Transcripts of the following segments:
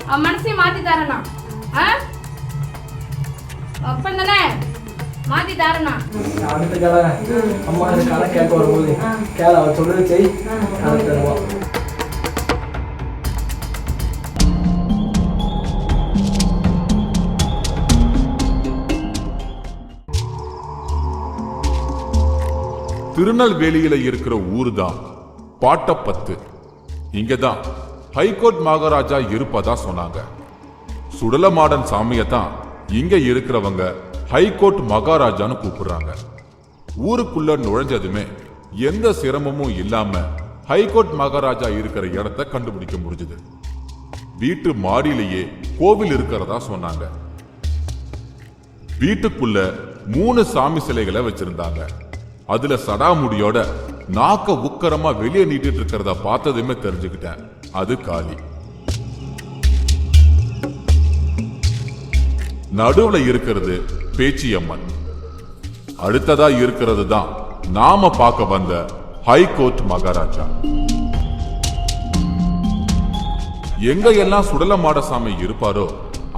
அவன் மனசையும் மாத்தி தரேனா? அப்பதானே மாத்தி தரேனா? அடுத்த கதை அம்மா கதை கேட்க வரும்போது கேள அவன் சொல்றது செய் கதை தருவான். திருநெல்வேலியில இருக்கிற ஊர் தான் பாட்டப்பத்து. இங்கதான் ஹைகோர்ட் மகாராஜா இருப்பதா சொன்னாங்க. சுடலமாடன் சாமியத்தான் இங்க இருக்கிறவங்க ஹைகோர்ட் மகாராஜான்னு கூப்பிடுறாங்க. ஊருக்குள்ள நுழைஞ்சதுமே எந்த சிரமமும் இல்லாம ஹைகோர்ட் மகாராஜா இருக்கிற இடத்தை கண்டுபிடிக்க முடிஞ்சது. வீட்டு மாடியிலேயே கோவில் இருக்கிறதா சொன்னாங்க. வீட்டுக்குள்ள 3 சாமி சிலைகளை வச்சிருந்தாங்க. அதுல சடாமுடியோட நாக்க உக்கரமா வெளியே நீட்டிட்டு இருக்கிறத பார்த்ததுமே தெரிஞ்சுக்கிட்டேன், அது காளி. நடுவுல இருக்கிறது பேச்சியம்மன். அடுத்ததா இருக்கிறது தான் நாம பார்க்க வந்த ஹைகோர்ட் மகாராஜா. எங்க எல்லாம் சுடலமாடசாமி இருப்பாரோ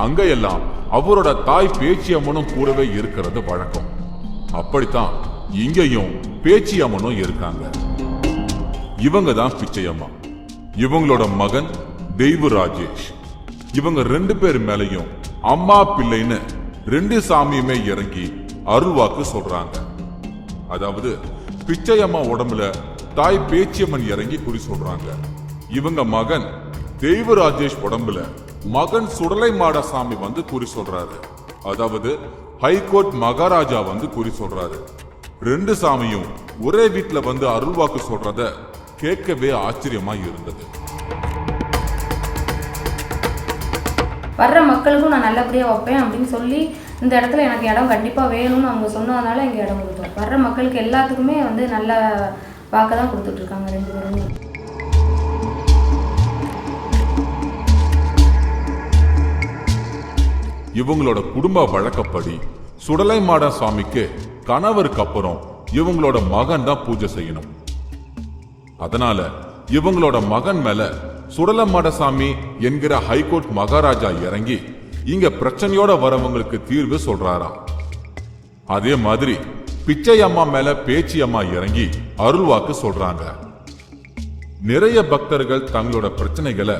அங்க எல்லாம் அவரோட தாய் பேச்சியம்மனும் கூடவே இருக்கிறது வழக்கம். அப்படித்தான் இங்கேயும் பேச்சியம்மனும் இருக்காங்க. இவங்க தான் பிச்சையம்மா. இவங்களோட மகன் தெய்வ ராஜேஷ். இவங்க 2 பேர் மேலையும் அம்மா பிள்ளைன்னு 2 சாமியுமே இறங்கி அருள்வாக்கு சொல்றாங்க. அதாவது பிச்சையம்மா உடம்புல தாய் பேச்சியம்மன் இறங்கி குறி சொல்றாங்க. இவங்க மகன் தெய்வ ராஜேஷ் உடம்புல மகன் சுடலைமாடசாமி வந்து குறி சொல்றாரு. அதாவது ஹைகோர்ட் மகாராஜா வந்து குறி சொல்றாரு. 2 சாமியும் ஒரே வீட்டுல வந்து அருள்வாக்கு சொல்றத கேட்கவே ஆச்சரியமா இருந்தது. வர்ற மக்களுக்கும் நான் நல்லபடியாக வைப்பேன் அப்படின்னு சொல்லி இந்த இடத்துல எனக்கு இடம் கண்டிப்பாக வேணும்னு அவங்க சொன்னதுனால இங்கே இடம் கொடுத்தோம். வர்ற மக்களுக்கு எல்லாத்துக்குமே வந்து நல்ல வாக்க தான் கொடுத்துட்ருக்காங்க 2 பேருமே. இவங்களோட குடும்ப வழக்கப்படி சுடலைமாட சாமிக்கு கணவருக்கு அப்புறம் இவங்களோட மகன் தான் பூஜை செய்யணும். அதனால இவங்களோட மகன் மேல சுடலமாடசாமி என்கிற ஹைகோர்ட் மகாராஜா இறங்கி இங்க பிரச்சனையோட வரவங்களுக்கு தீர்வு சொல்றாராம். அதே மாதிரி பிச்சை அம்மா மேல பேச்சி அம்மா இறங்கி அருள்வாக்கு சொல்றாங்க. நிறைய பக்தர்கள் தங்களோட பிரச்சனைகளை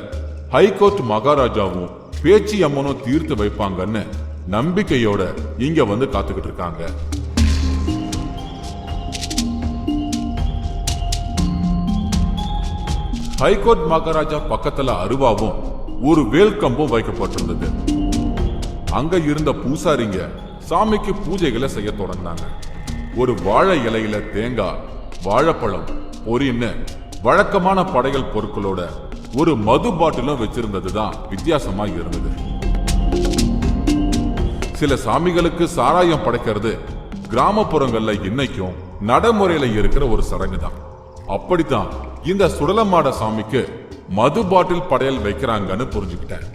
ஹைகோர்ட் மகாராஜாவும் பேச்சி அம்மனும் தீர்த்து வைப்பாங்கன்னு நம்பிக்கையோட இங்க வந்து காத்துக்கிட்டு இருக்காங்க. ஹைகோர்ட் மகாராஜா பக்கத்துல அருவாவும் ஒரு வேல்கம்பும் வைக்கப்பட்டிருந்தது. அங்க இருந்த பூசாரிங்க சாமிக்கு பூஜைகளை செய்ய தொடங்கினாங்க. ஒரு வாழை இலையில தேங்காய், வாழைப்பழம், பொரின்னு வழக்கமான படையல் பொருட்களோட ஒரு மது பாட்டிலும் வச்சிருந்ததுதான் வித்தியாசமா இருந்தது. சில சாமிகளுக்கு சாராயம் படைக்கிறது கிராமப்புறங்கள்ல இன்னைக்கும் நடைமுறையில இருக்கிற ஒரு சடங்கு தான். அப்படித்தான் இந்த சுடலமாட சாமிக்கு மது பாட்டில் படையல் வைக்கிறாங்கன்னு புரிஞ்சுக்கிட்டேன்.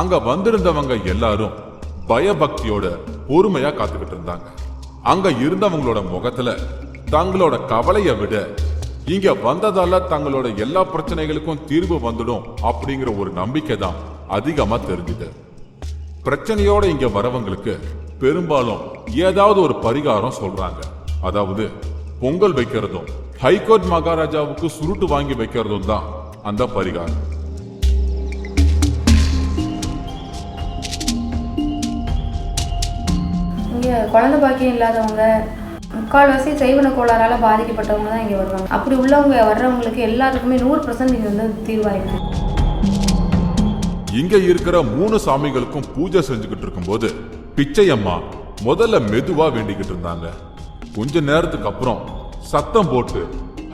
அங்க வந்திருந்தவங்க எல்லாரும் பயபக்தியோட பொறுமையா காத்துக்கிட்டு இருந்தாங்க. அங்க இருந்தவங்களோட முகத்துல தங்களோட கவலையை விட இங்க வந்ததால தங்களோட எல்லா பிரச்சனைகளுக்கும் தீர்வு வந்துடும் அப்படிங்கிற ஒரு நம்பிக்கை தான் அதிகமா தெரிஞ்சுது. பிரச்சனையோட இங்க வரவங்களுக்கு பெரும்பாலும் ஏதாவது ஒரு பரிகாரம் சொல்றாங்க. அதாவது பொங்கல் வைக்கிறதும் ஹைகோர்ட் மகாராஜாவுக்கு சுருட்டு வாங்கி வைக்கிறதும் தான் அந்த பரிகாரம். இங்க குழந்தை பாக்கியம் இல்லாதவங்க, முக்கால்வாசி செய்வன கோளாறால பாதிக்கப்பட்டவங்க தான் இங்கே வருவாங்க. அப்படி உள்ளவங்க வர்றவங்களுக்கு எல்லாத்துக்குமே 100% இங்கே வந்து தீர்வாயிருக்கு. இங்க இருக்கிற 3 சாமிகளுக்கும் பூஜை செஞ்சுக்கிட்டு இருக்கும்போது பிச்சையம்மா முதல்ல மெதுவா வேண்டிக்கிட்டு இருந்தாங்க. கொஞ்ச நேரத்துக்கு அப்புறம் சத்தம் போட்டு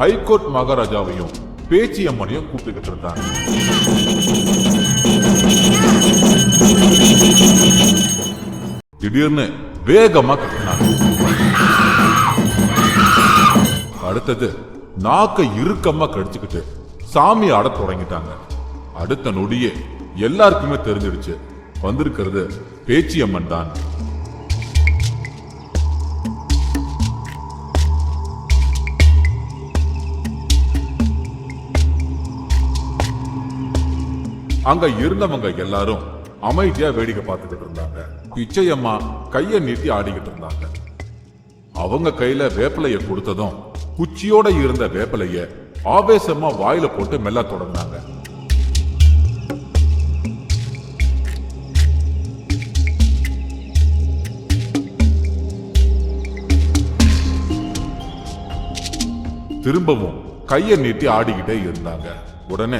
ஹைகோர்ட் மகாராஜாவையும் பேச்சியம்மனையும் கூப்பிட்டுக்கிட்டு இருந்தாங்க. திடீர்னு வேகமா கட்டினாங்க. அடுத்தது நாக்க இறுக்கமா கடிச்சுக்கிட்டு சாமி ஆட தொடங்கிட்டாங்க. அடுத்த நொடியே எல்லாருக்குமே தெரிஞ்சிடுச்சு வந்திருக்கிறது பேச்சியம்மன் தான். அங்க இருந்தவங்க எல்லாரும் அமைதியா வேடிக்கை பார்த்துக்கிட்டு இருந்தாங்க. பிச்சையம்மா கைய நீட்டி ஆடிக்கிட்டு இருந்தாங்க. அவங்க கையில வேப்பிலைய கொடுத்ததும் குச்சியோட இருந்த வேப்பிலைய ஆவேசமா வாயில போட்டு மெல்ல தொடங்கினாங்க. திரும்பவும் கைய நீட்டி ஆடிக்கிட்டே இருந்தாங்க. உடனே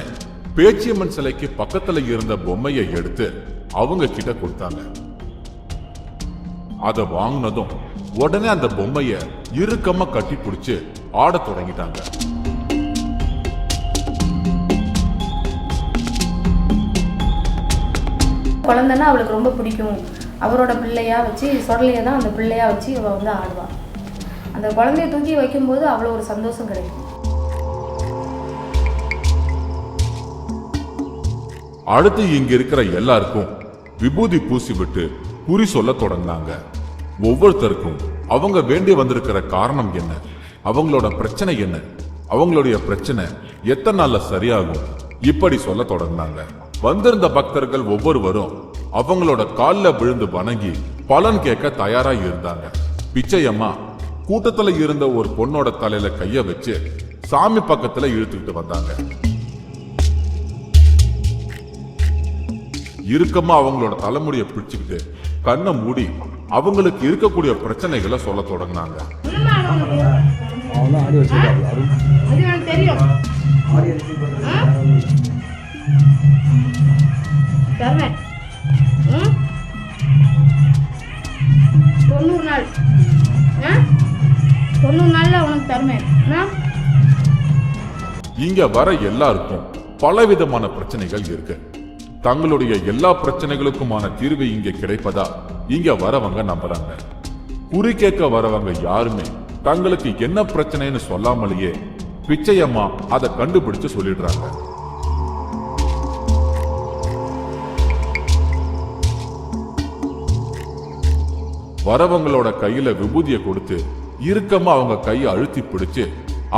பேச்சியம்மன் சிலைக்கு பக்கத்துல இருந்த பொம்மையை எடுத்து அவங்க கிட்ட கொடுத்தாங்க. அத வாங்கினதும் உடனே அந்த பொம்மைய இறுக்கமா கட்டி பிடிச்சு ஆட தொடங்கிட்டாங்க. குழந்தைன்னா அவளுக்கு ரொம்ப பிடிக்கும். அவரோட பிள்ளையா வச்சு சொடலையை தான் அந்த பிள்ளையா வச்சு அவள் வந்து ஆடுவாள். அந்த குழந்தைய தூக்கி வைக்கும்போது அவ்வளோ ஒரு சந்தோஷம் கிடைக்கும். அடுத்து இங்க இருக்கிற எல்லாருக்கும் விபூதி பூசி விட்டு குறி சொல்ல தொடங்கினாங்க. ஒவ்வொருத்தருக்கும் அவங்க வேண்டி வந்திருக்கிற காரணம் என்ன, அவங்களோட பிரச்சனை என்ன, அவங்களுடைய பிரச்சனை எத்தனை நாள்ல சரியாகும், இப்படி சொல்ல தொடங்கினாங்க. வந்திருந்த பக்தர்கள் ஒவ்வொருவரும் அவங்களோட காலில் விழுந்து வணங்கி பலன் கேட்க தயாரா இருந்தாங்க. பிச்சையம்மா கூட்டத்துல இருந்த ஒரு பொண்ணோட தலையில கைய வச்சு சாமி பக்கத்துல இழுத்துக்கிட்டு வந்தாங்க. இறுக்கமா அவங்களோட தலைமுடியை பிடிச்சுக்கிட்டு கண்ணை மூடி அவங்களுக்கு இருக்கக்கூடிய பிரச்சனைகளை சொல்ல தொடங்கினாங்க. தெரியும் 90 நாள் 90 நாள்ல உனக்கு தருவேன். இங்க வர எல்லாருக்கும் பலவிதமான பிரச்சனைகள் இருக்கு. தங்களுடைய எல்லா பிரச்சனைகளுக்குமான தீர்வு இங்க கிடைப்பதா இங்க வரவங்க நம்புறாங்க. குறி கேட்க வரவங்க யாருமே தங்களுக்கு என்ன பிரச்சனைன்னு சொல்லாமலேயே பிச்சையம்மா அதை கண்டுபிடிச்சு சொல்லிடுறாங்க. வரவங்களோட கையில விபூதியை கொடுத்து இறுக்கமா அவங்க கையை அழுத்தி பிடிச்சு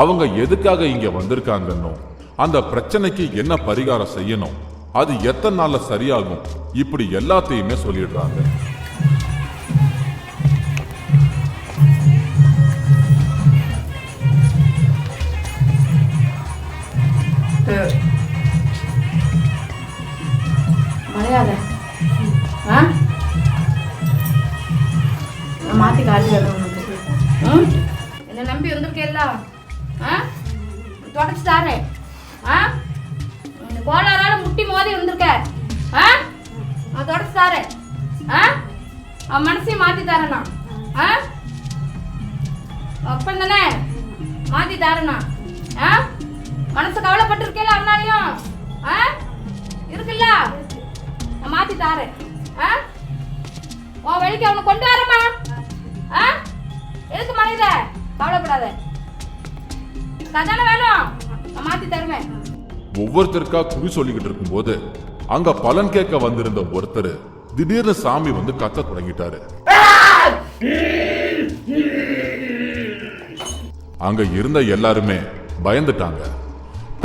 அவங்க எதுக்காக இங்க வந்திருக்காங்கன்னு, அந்த பிரச்சனைக்கு என்ன பரிகாரம் செய்யணும், அது எத்தனை நாள்ல சரியாகும், இப்படி எல்லாத்தையுமே சொல்லிடுறாங்க. மலையாத மாத்தி காட்டி என்ன நம்பி வந்திருக்கேல்ல, தொடச்சு தாரே. கோளாறால முட்டி மோதி வந்திருக்க, தொடச்சு தாரே. மனசையும் மாத்தி தரேண்ணா. அப்பன் தானே மாத்தி தரேண்ணா. மனசு கவலைப்பட்டு இருக்கேல, அதனாலையும் இருக்குல்ல, நான் மாத்தி தாரேன். உன் வழிக்கு அவனை கொண்டு வரமா. எதுக்கு மனைத கவலைப்படாத, கதான வேணும், நான் மாத்தி தருவேன். ஒவ்வொருத்தருக்கா குறி சொல்லிக்கிட்டு இருக்கும் போது அங்க பலன் கேட்க வந்திருந்த ஒருத்தர் திடீர்னு சாமி வந்து கத்த தொடங்கிட்டாரு. அங்க இருந்த எல்லாருமே பயந்துட்டாங்க.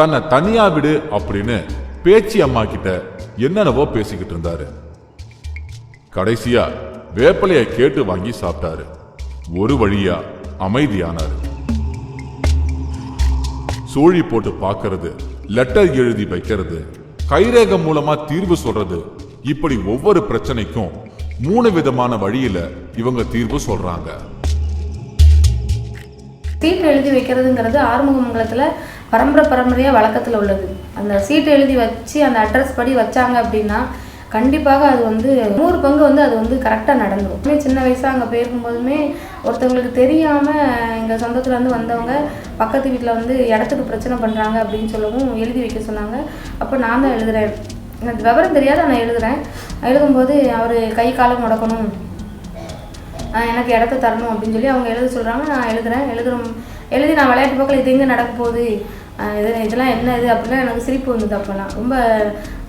தன்னை தனியா விடு அப்படின்னு பேச்சி அம்மா கிட்ட என்னென்னவோ பேசிக்கிட்டு இருந்தாரு. கடைசியா வேப்பிலைய கேட்டு வாங்கி சாப்பிட்டாரு. ஒரு வழியா அமைதியானாரு. சூழி போட்டு பார்க்கறது, லெட்டர் எழுதி வைக்கிறது, கைரேகம் மூலமா தீர்வு சொல்றது, இப்படி ஒவ்வொரு பிரச்சனைக்கும் 3 விதமான வழியில இவங்க தீர்வு சொல்றாங்க. சீட்டு எழுதி வைக்கிறதுங்கிறது ஆறுமுகமங்கலத்தில் பரம்பரையாக வழக்கத்தில் உள்ளது. அந்த சீட்டு எழுதி வச்சு அந்த அட்ரஸ் படி வச்சாங்க அப்படின்னா கண்டிப்பாக அது வந்து 100 பங்கு வந்து அது வந்து கரெக்டாக நடந்துடும். சின்ன வயசாக அங்கே போயிருக்கும்போதுமே ஒருத்தவங்களுக்கு தெரியாமல் எங்கள் சொந்தத்துலேருந்து வந்தவங்க பக்கத்து வீட்டில் வந்து இடத்துக்கு பிரச்சனை பண்ணுறாங்க அப்படின்னு சொல்லவும் எழுதி வைக்க சொன்னாங்க. அப்போ நான் தான் எழுதுகிறேன், எனக்கு விவரம் தெரியாத நான் எழுதுகிறேன். எழுதும்போது அவர் கை காலம் முடக்கணும், எனக்கு இடத்த தரணும் அப்படின்னு சொல்லி அவங்க எழுத சொல்கிறாங்க. நான் எழுதி நான் விளையாட்டு பக்கம் இது எங்கே நடக்க போகுது, இதெல்லாம் என்ன இது அப்படிலாம் எனக்கு சிரிப்பு வந்தது. அப்போல்லாம் ரொம்ப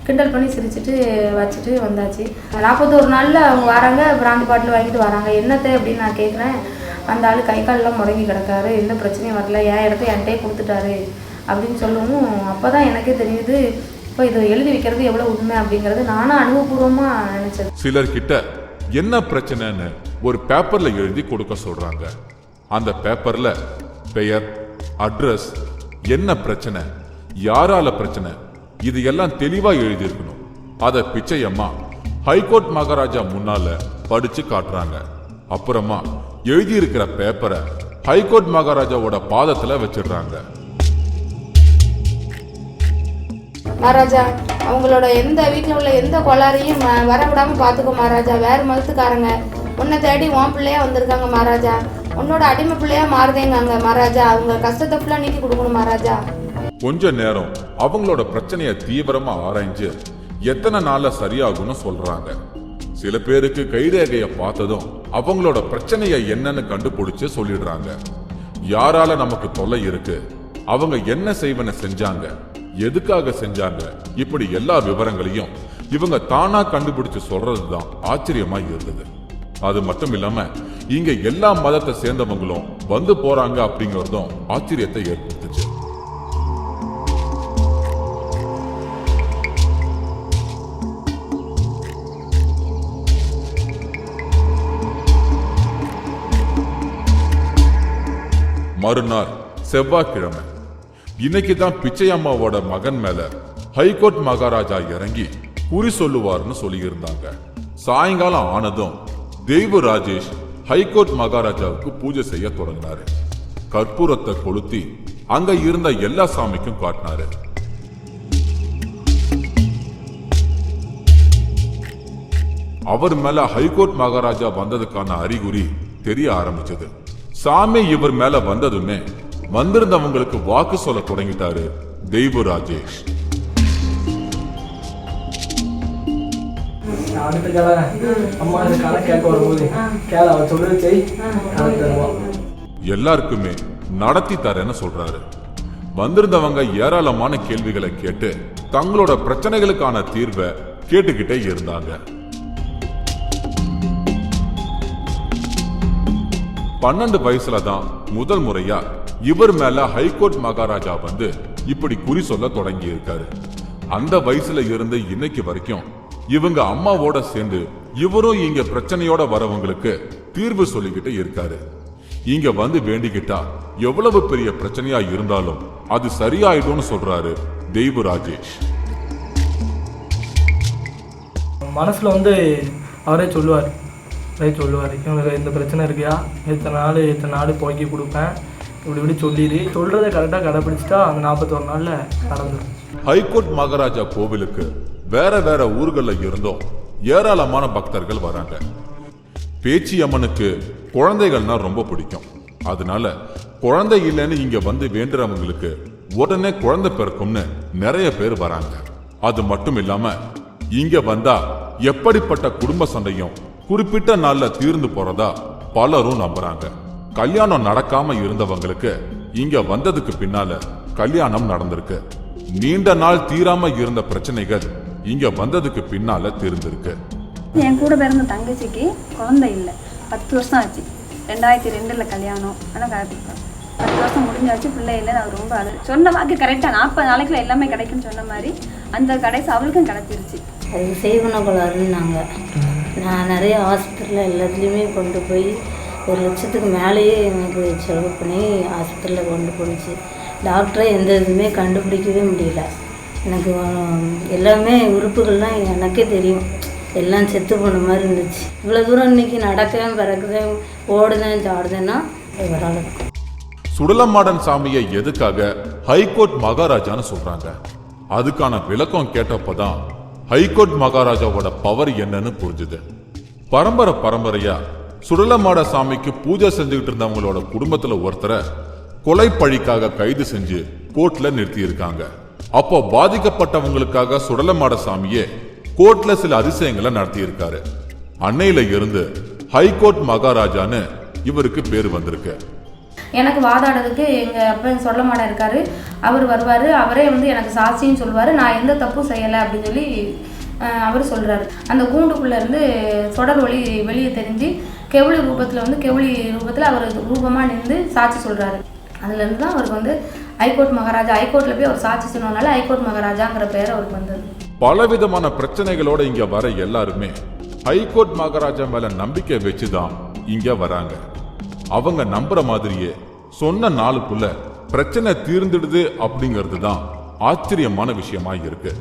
கிண்டல் பண்ணி சிரிச்சுட்டு வச்சுட்டு வந்தாச்சு. 41 நாளில் அவங்க வராங்க, பிராந்தி பாட்டில் வாங்கிட்டு வராங்க. என்னத்தை அப்படின்னு நான் கேட்குறேன். அந்த ஆள் கை காலெலாம் முடங்கி கிடக்காரு, எந்த பிரச்சனையும் வரல, என் இடத்த என்கிட்டே கொடுத்துட்டாரு அப்படின்னு சொல்லவும் அப்போ தான் எனக்கே தெரியுது இப்போ இது எழுதி வைக்கிறது எவ்வளோ உண்மை அப்படிங்கிறது நானும் அனுபவபூர்வமாக நினச்சது. சிலர்கிட்ட என்ன பிரச்சனைன்னு ஒரு பேப்பர்ல எழுதி கொடுக்க சொல்றாங்க. அந்த பேப்பர்ல பெயர், அட்ரஸ், என்ன பிரச்சனை, யாரால பிரச்சனை, இது எல்லாம் தெளிவா எழுதியிருக்கணும். அத பிச்சையம்மா ஹைகோர்ட் மகாராஜா முன்னால படிச்சு காட்டுறாங்க. அப்புறமா எழுதியிருக்கிற பேப்பரை ஹைகோர்ட் மகாராஜாவோட பாதத்துல வச்சிடுறாங்க. மகாராஜா, அவங்களோட எந்த வீட்டில் உள்ள எந்த கொளாரையும் வரவிடாமல் பார்த்துக்கோ மகாராஜா. வேறு மதத்துக்காரங்க உன்னை தேடி உன் பிள்ளையா வந்திருக்காங்க மகாராஜா. உன்னோட அடிமை பிள்ளையா மாறுதேங்காங்க மகாராஜா. அவங்க கஷ்டத்தை ஃபுல்லாக நீக்கி கொடுக்கணும் மகாராஜா. கொஞ்ச நேரம் அவங்களோட பிரச்சனைய தீவிரமா ஆராய்ஞ்சு எத்தனை நாள்ல சரியாகும்னு சொல்றாங்க. சில பேருக்கு கைரேகைய பார்த்ததும் அவங்களோட பிரச்சனைய என்னன்னு கண்டுபிடிச்சு சொல்லிடுறாங்க. யாரால நமக்கு தொல்லை இருக்கு, அவங்க என்ன செய்வன செஞ்சாங்க, எதுக்காக செஞ்சாங்க, இப்படி எல்லா விவரங்களையும் இவங்க தானா கண்டுபிடிச்சு சொல்றதுதான் ஆச்சரியமா இருந்தது. அது மட்டும் இல்லாம இங்க எல்லா மதத்தை சேர்ந்தவங்களும் வந்து போறாங்க அப்படிங்கறதும் ஆச்சரியத்தை ஏற்படுத்துச்சு. மறுநாள் செவ்வாய்க்கிழமை. இன்னைக்கு தான் பிச்சையம்மாவோட மகன் மேல ஹைகோர்ட் மகாராஜா இறங்கி குறி சொல்லுவார்னு சொல்லியிருந்தாங்க. சாயங்காலம் ஆனதும் தெய்வ ராஜேஷ் ஹைகோர்ட் மகாராஜாவுக்கு பூஜை செய்ய தொடங்கினாரு. கற்பூரத்தை கொளுத்தி அங்க இருந்த எல்லா சாமிக்கும் காட்டினாரு. அவர் மேல ஹைகோர்ட் மகாராஜா வந்ததுக்கான அறிகுறி தெரிய ஆரம்பிச்சது. சாமி இவர் மேல வந்ததுமே வந்திருந்தவங்களுக்கு வாக்கு சொல்ல தொடங்கிட்டாரு தெய்வ ராஜேஷ். அடுத்த கதை அம்மா இந்த கதை கேட்க வரும்போது அவர் சொல்றது செய், கதை தருவோம். எல்லாருக்குமே நடத்தி தரேன்னு சொல்றாரு. வந்திருந்தவங்க ஏராளமான கேள்விகளை கேட்டு தங்களோட பிரச்சனைகளுக்கான தீர்வை கேட்டுக்கிட்டே இருந்தாங்க. 12 வயசுல தான் முதல் முறையா இவர் மேல ஹைகோர்ட் மகாராஜா வந்து இப்படி குறி சொல்ல தொடங்கி இருக்காரு. அந்த வயசுல இருந்து இன்னைக்கு வரைக்கும் இவங்க அம்மாவோட சேர்ந்து இவரும் இங்க பிரச்சனையோட வரவங்களுக்கு தீர்வு சொல்லிக்கிட்டு இருக்காரு. இங்க வந்து வேண்டிக்கிட்டா எவ்வளவு பெரிய பிரச்சனையா இருந்தாலும் அது சரியாயிடும்னு சொல்றாரு தெய்வ ராஜேஷ். மனசுல அவரே சொல்லுவார், இவனுக்கு இந்த பிரச்சனை இருக்கியா, எத்தனை நாள் போய்க்கி கொடுப்பேன், இப்படி சொல்லிடு, சொல்றதை கரெக்டாக கடைப்பிடிச்சிட்டா அந்த 41 நாள்ல நடந்துடும். ஹைகோர்ட் மகாராஜா கோவிலுக்கு வேற வேற ஊர்கள்ல இருந்தும் ஏராளமான பக்தர்கள் வராங்க. பேச்சி அம்மனுக்கு குழந்தைகள்னா ரொம்ப பிடிக்கும். அதனால குழந்தை இல்லைன்னு இங்க வந்து வேண்டுறவங்களுக்கு உடனே குழந்தை பிறக்கும்னு நிறைய பேர் வராங்க. அது மட்டும் இல்லாம இங்க வந்தா எப்படிப்பட்ட குடும்ப சண்டையும் குறிப்பிட்ட நாள்ல தீர்ந்து போறதா பலரும் நம்புறாங்க. கல்யாணம் நடக்காம இருந்தவங்களுக்கு இங்க வந்ததுக்கு பின்னால கல்யாணம் நடந்திருக்கு. நீண்ட நாள் தீராம இருந்த பிரச்சனைகள் இங்க வந்ததுக்கு பின்னால தீர்ந்திருக்கு. என் கூட பிறந்த தங்கச்சிக்கு குழந்தை இல்லை, 10 வருஷம் ஆச்சு. 2002 கல்யாணம். ஆனால் 10 வருஷம் முடிஞ்சாச்சு, பிள்ளை இல்லை. நான் ரொம்ப அது சொன்ன வாக்கு கரெக்டாக 40 நாளைக்குள்ள எல்லாமே கிடைக்குன்னு சொன்ன மாதிரி அந்த கடைசி அவளுக்கும் கிடைச்சிருச்சு. அது செய்வன கோளாறுன்னாங்க. நான் நிறைய ஹாஸ்பிட்டலில் எல்லாத்துலேயுமே கொண்டு போய் 1 லட்சத்துக்கு மேலேயே எனக்கு செலவு பண்ணி ஹாஸ்பிட்டலில் கொண்டு போணுச்சு. டாக்டரை எந்த இதுவுமே கண்டுபிடிக்கவே முடியல. எனக்கு எல்லாமே உறுப்புகள்லாம் எனக்கே தெரியும், எல்லாம் செத்து போன மாதிரி இருந்துச்சு. இவ்வளோ தூரம் இன்னைக்கு நடக்கிறேன், பிறகுதேன், ஓடுதேன், சாடுதேன்னா இவரால். சுடலமாடன் சாமியை எதுக்காக ஹைகோர்ட் மகாராஜான்னு சொல்றாங்க? அதுக்கான விளக்கம் கேட்டப்பதான் ஹைகோர்ட் மகாராஜாவோட பவர் என்னன்னு புரிஞ்சுது. பரம்பரையா சுடலமாட சாமிக்கு பூஜை செஞ்சுக்கிட்டு இருந்தவங்களோட குடும்பத்துல ஒருத்தரை கொலை பழிக்காக கைது செஞ்சு கோர்ட்ல நிறுத்தி இருக்காங்க. அப்போ பாதிக்கப்பட்டவங்களுக்காக சுடலமாட சாமியே கோர்ட்ல சில அதிசயங்களை நடத்தி இருக்காரு. அன்னையில இருந்து ஹைகோர்ட் மகாராஜான்னு இவருக்கு பேர் வந்திருக்கு. எனக்கு வாதாடுறதுக்கு எங்கள் அப்பா சொல்லமாட இருக்காரு. அவர் வருவார், அவரே எனக்கு சாட்சின்னு சொல்லுவார். நான் எந்த தப்பும் செய்யலை அப்படின்னு சொல்லி அவர் சொல்கிறாரு. அந்த கூண்டுக்குள்ளேருந்து தொடர் ஒளி வெளியே தெரிஞ்சு கெவுளி ரூபத்தில் அவர் ரூபமாக நின்று சாட்சி சொல்கிறாரு. அதுலேருந்து தான் அவருக்கு ஹைகோர்ட் மகாராஜா, ஹைகோர்ட்டில் போய் அவர் சாட்சி சொன்னதுனால ஹைகோர்ட் மகாராஜாங்கிற பேர் அவருக்கு வந்தது. பலவிதமான பிரச்சனைகளோட இங்க வர எல்லாருமே ஹைகோர்ட் மகாராஜா மேல நம்பிக்கை வச்சுதான் இங்க வராங்க. அவங்க நம்புற மாதிரியே சொன்ன நாளுக்குள்ள பிரச்சனை தீர்ந்துடுது அப்படிங்கிறது தான் ஆச்சரியமான விஷயமா இருக்கு.